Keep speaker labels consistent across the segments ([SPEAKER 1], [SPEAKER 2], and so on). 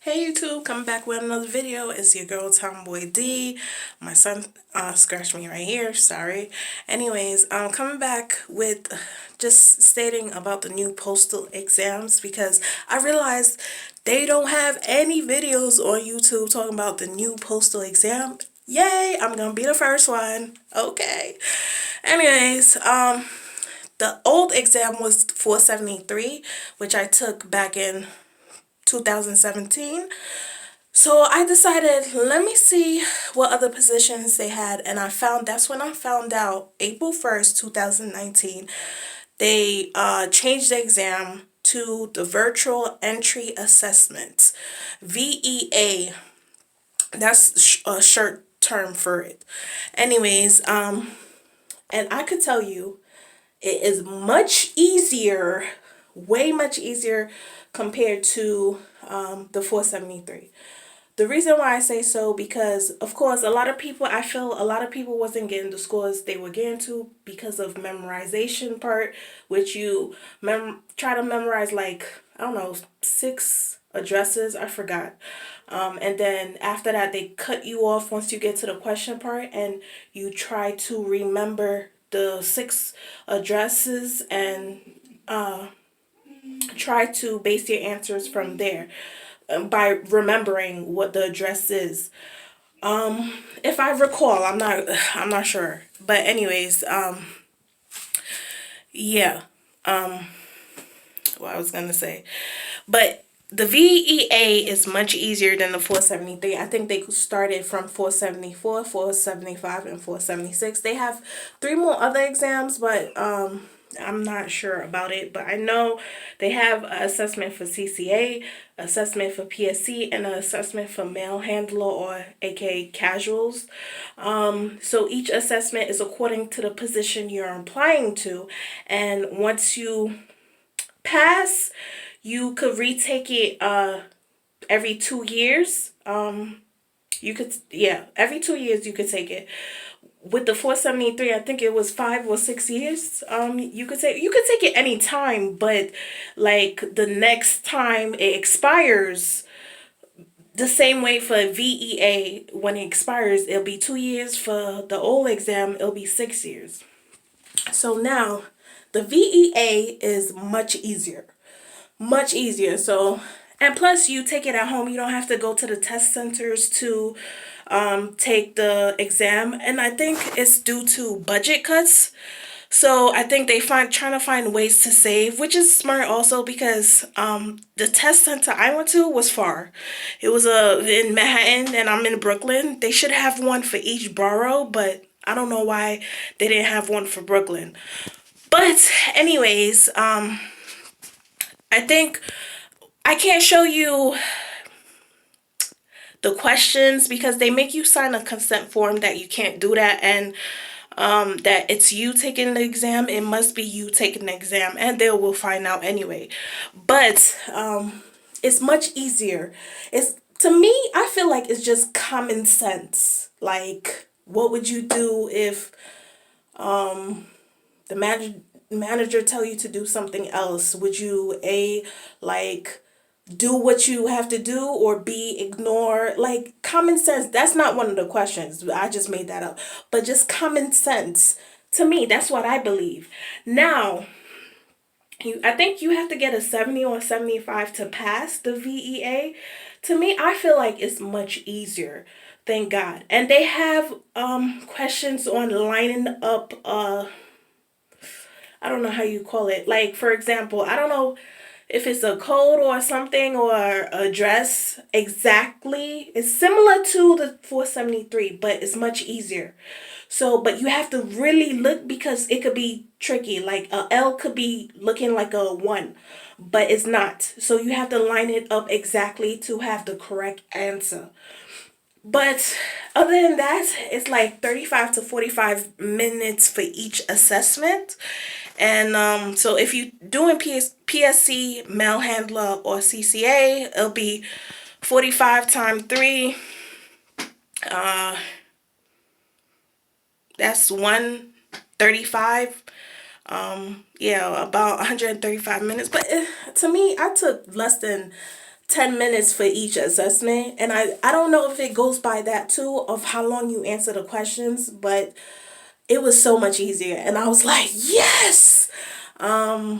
[SPEAKER 1] Hey YouTube, coming back with another video. It's your girl Tomboy D. My son scratched me right here, sorry. Anyways, I'm coming back with just stating about the new postal exams because I realized they don't have any videos on YouTube talking about the new postal exam. Yay, I'm gonna be the first one. Okay. Anyways, the old exam was 473, which I took back in 2017. So I decided, let me see what other positions they had, and that's when I found out April 1st, 2019, they changed the exam to the virtual entry assessment, VEA. That's a short term for it. Anyways, and I could tell you it is much easier, way much easier compared to the 473. The reason why I say so, because of course I feel a lot of people wasn't getting the scores they were getting to because of memorization part, which you try to memorize like, I don't know, 6 addresses, I forgot. And then after that they cut you off once you get to the question part, and you try to remember the 6 addresses and try to base your answers from there, by remembering what the address is. If I recall, I'm not sure. But anyways, yeah. What I was gonna say. But the VEA is much easier than the 473. I think they started from 474, 475, and 476. They have 3 more other exams, but I'm not sure about it. But I know they have an assessment for CCA, assessment for PSC, and an assessment for mail handler, or aka casuals. So each assessment is according to the position you're applying to, and once you pass, you could retake it every 2 years. Every 2 years you could take it. With the 473, I think it was 5 or 6 years. You could take it anytime, but like the next time it expires, the same way for VEA, when it expires, it'll be 2 years. For the old exam, it'll be 6 years. So now the VEA is much easier. Much easier. So, and plus you take it at home. You don't have to go to the test centers to take the exam. And I think it's due to budget cuts. So I think they trying to find ways to save, which is smart also, because the test center I went to was far. It was in Manhattan, and I'm in Brooklyn. They should have one for each borough, but I don't know why they didn't have one for Brooklyn. But anyways, I think I can't show you the questions because they make you sign a consent form that you can't do that, and that it's you taking the exam. It must be you taking the exam, and they will find out anyway. But it's much easier. It's, to me, I feel like it's just common sense. Like, what would you do if the manager tell you to do something else? Would you like do what you have to do, or B, ignore? Like, common sense. That's not one of the questions. I just made that up. But just common sense. To me, that's what I believe. Now, I think you have to get a 70 or 75 to pass the VEA. To me, I feel like it's much easier. Thank God. And they have questions on lining up I don't know how you call it. Like, for example, I don't know if it's a code or something, or address exactly. It's similar to the 473, but it's much easier. So, but you have to really look, because it could be tricky. Like a L could be looking like a 1, but it's not. So you have to line it up exactly to have the correct answer. But other than that, it's like 35 to 45 minutes for each assessment. And so if you doing PSC, mail handler, or CCA, it'll be 45 times 3. Uh, that's 135. Yeah, about 135 minutes. But to me, I took less than 10 minutes for each assessment. And I don't know if it goes by that too, of how long you answer the questions, but it was so much easier. And I was like, yes! I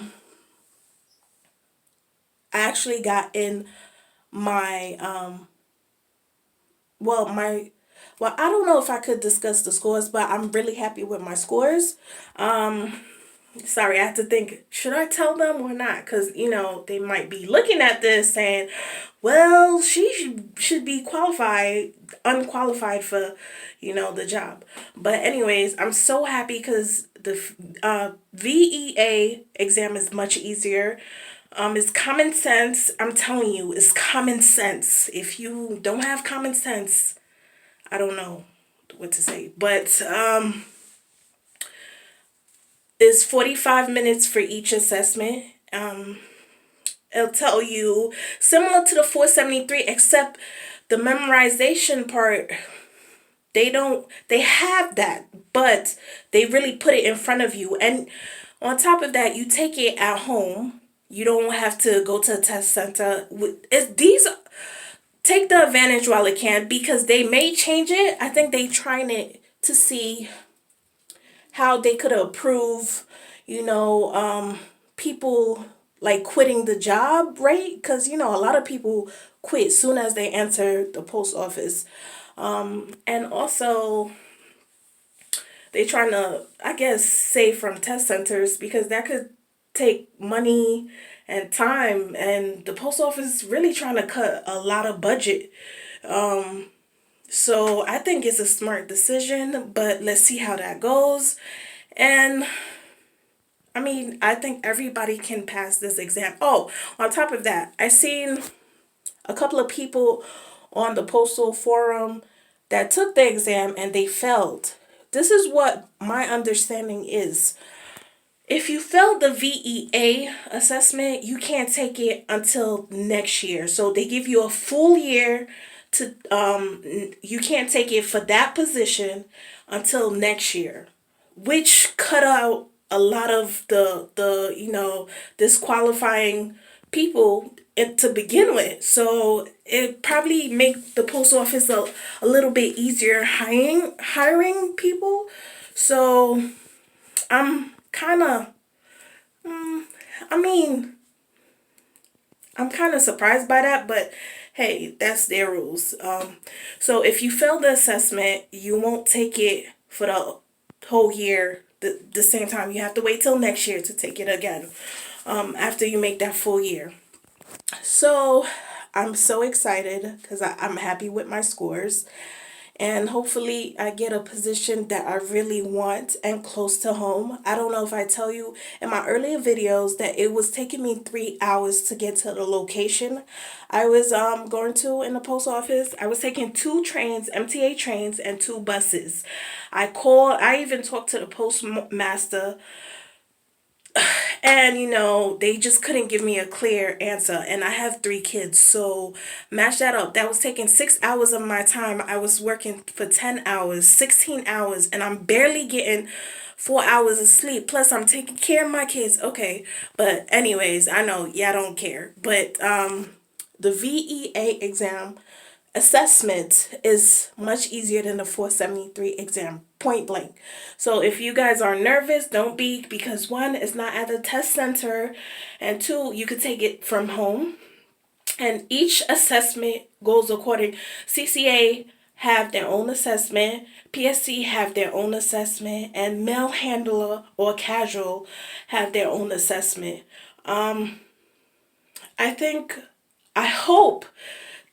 [SPEAKER 1] actually got in my, well, my, well, I don't know if I could discuss the scores, but I'm really happy with my scores. Sorry, I have to think, should I tell them or not? Because, they might be looking at this saying, well, she should be unqualified for, the job. But anyways, I'm so happy because the VEA exam is much easier. It's common sense. I'm telling you, it's common sense. If you don't have common sense, I don't know what to say. But it's 45 minutes for each assessment. It'll tell you similar to the 473, except the memorization part, they have that, but they really put it in front of you. And on top of that, you take it at home. You don't have to go to a test center. These take the advantage while it can, because they may change it. I think they trying it to see how they could approve, people like quitting the job rate, because a lot of people quit soon as they enter the post office. And also they trying to, I guess, save from test centers, because that could take money and time, and the post office really trying to cut a lot of budget. So I think it's a smart decision, but let's see how that goes. And I mean, I think everybody can pass this exam. Oh, on top of that, I seen a couple of people on the postal forum that took the exam and they failed. This is what my understanding is. If you failed the VEA assessment, you can't take it until next year. So they give you a full year to you can't take it for that position until next year, which cut out a lot of the disqualifying people to begin with. So it probably make the post office a little bit easier hiring people. So I'm kind of I mean, I'm kind of surprised by that, but hey, that's their rules. So if you fail the assessment, you won't take it for the whole year. The same time, you have to wait till next year to take it again. After you make that full year. So I'm so excited because I'm happy with my scores. And hopefully I get a position that I really want and close to home. I don't know if I tell you in my earlier videos that it was taking me 3 hours to get to the location I was going to in the post office. I was taking 2 trains, MTA trains, and 2 buses. I even talked to the postmaster, and they just couldn't give me a clear answer. And I have 3 kids, so match that up. That was taking 6 hours of my time. I was working for 10 hours, 16 hours, and I'm barely getting 4 hours of sleep. Plus, I'm taking care of my kids. Okay, but anyways, I know y'all don't care. But the VEA exam assessment is much easier than the 473 exam, point blank. So if you guys are nervous, don't be, because one, it's not at a test center, and two, you could take it from home. And each assessment goes according. CCA have their own assessment, PSC have their own assessment, and mail handler or casual have their own assessment. I think, I hope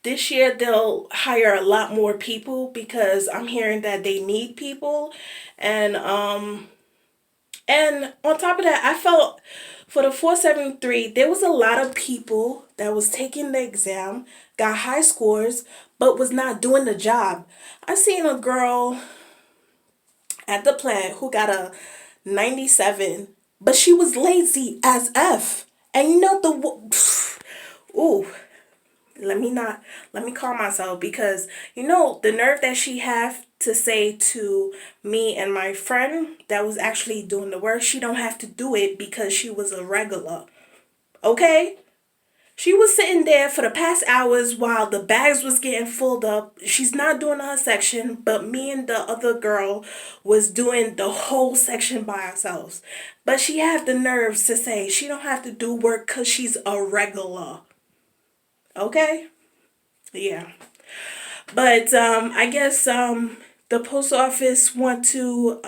[SPEAKER 1] this year they'll hire a lot more people, because I'm hearing that they need people. And on top of that, I felt for the 473, there was a lot of people that was taking the exam, got high scores, but was not doing the job. I seen a girl at the plant who got a 97, but she was lazy as F. And ooh, let me calm myself, because the nerve that she have to say to me and my friend that was actually doing the work, she don't have to do it because she was a regular. Okay? She was sitting there for the past hours while the bags was getting filled up. She's not doing her section, but me and the other girl was doing the whole section by ourselves. But she had the nerves to say she don't have to do work because she's a regular. Okay? Yeah. But I guess the post office want to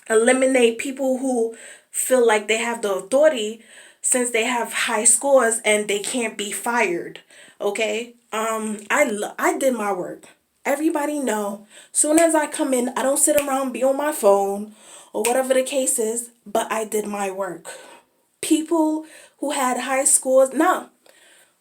[SPEAKER 1] eliminate people who feel like they have the authority since they have high scores and they can't be fired. Okay? I did my work. Everybody know. Soon as I come in, I don't sit around be on my phone or whatever the case is, but I did my work. People who had high scores, no,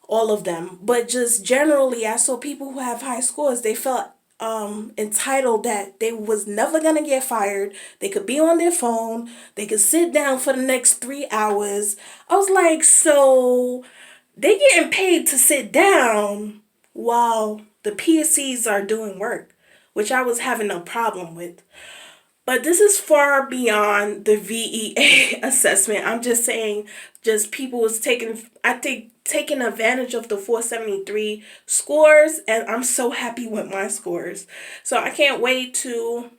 [SPEAKER 1] all of them, but just generally I saw people who have high scores, they felt entitled that they was never gonna get fired. They could be on their phone, they could sit down for the next 3 hours. I was like, so they getting paid to sit down while the PSCs are doing work, which I was having a problem with. But this is far beyond the VEA assessment. I'm just saying, just people was taking, I think, taking advantage of the 473 scores, and I'm so happy with my scores. So I can't wait to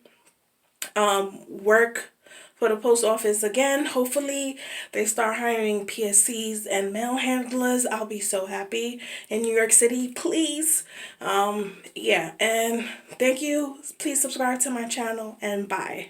[SPEAKER 1] work for the post office again. Hopefully they start hiring PSCs and mail handlers. I'll be so happy in New York City, please. Yeah, and thank you. Please subscribe to my channel and bye.